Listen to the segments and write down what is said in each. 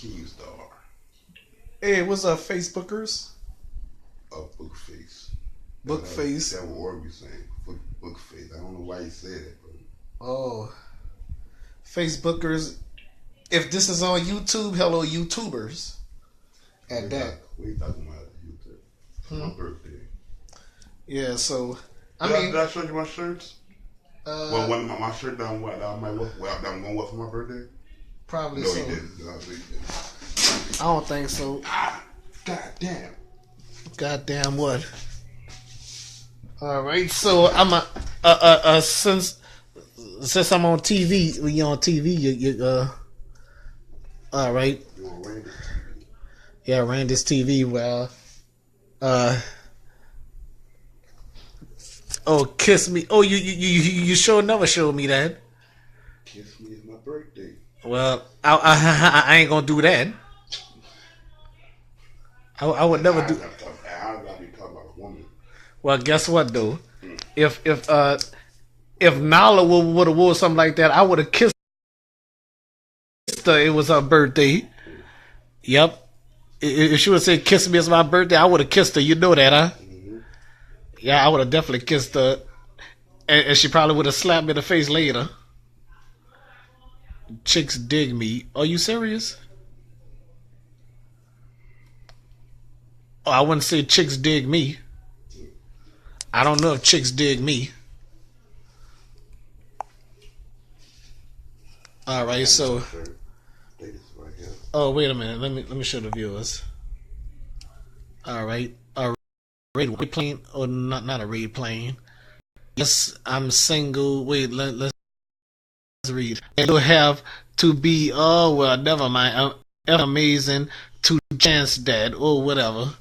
Keystar. Hey, what's up, Facebookers? Bookface. Bookface. That what Orb be saying. Bookface. I don't know why he said it, but. Oh, Facebookers. If this is on YouTube, hello, YouTubers. At that. What are you talking about? YouTube. My birthday. Yeah, so Did I show you my shirts? Well, one of my shirt that I'm going to wear for my birthday. Probably no, so. He didn't. No, he didn't. I don't think so. God damn. Goddamn what? All right, so I'm since I'm on TV, when you're on TV, you all right. You on Randy's TV? Yeah, Randy's TV. Well, oh, kiss me. Oh, you sure never showed me that. Kiss me is my birthday. Well, I ain't gonna do that. I would never do. I don't be talking about a woman. Well, guess what though? If Nala would have wore something like that, I would have kissed her. It was her birthday. Yep. If she would have said "kiss me, it's my birthday," I would have kissed her. You know that, huh? Mm-hmm. Yeah, I would have definitely kissed her, and she probably would have slapped me in the face later. Chicks dig me. Are you serious? Oh, I wouldn't say chicks dig me. I don't know if chicks dig me. All right, so. Oh, wait a minute. Let me show the viewers. All right, a raid plane or not a raid plane. Yes, I'm single. Wait, let's read. And you'll have to be. Oh well, never mind. Amazing to chance that or whatever.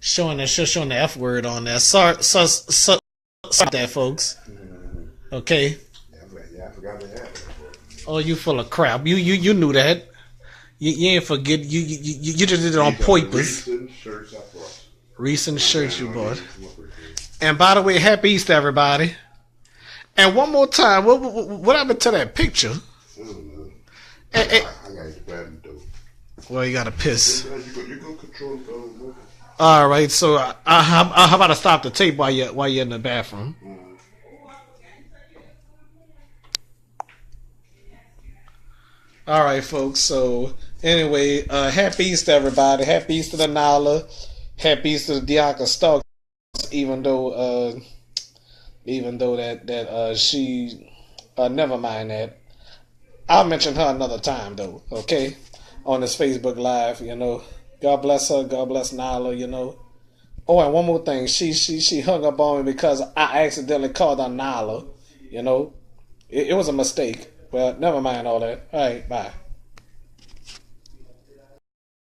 Showing the F word on there. Sorry that, folks. Okay. Yeah, I forgot to add that. Oh, you full of crap. You knew that. You ain't forget. You just did it on purpose. Recent shirts you bought. And by the way, happy Easter, everybody. And one more time, what happened to that picture? I don't know. I got to grab it though. Well, you gotta piss. You go control the. All right, so how about I stop the tape while you're in the bathroom? All right, folks. So anyway, happy Easter, everybody. Happy Easter to Nala. Happy Easter to Diaka Starks. Even though that she, never mind that. I'll mention her another time though. Okay, on this Facebook Live, you know. God bless her. God bless Nala, you know. Oh, and one more thing. She hung up on me because I accidentally called her Nala, you know. It was a mistake. Well, never mind all that. All right, bye.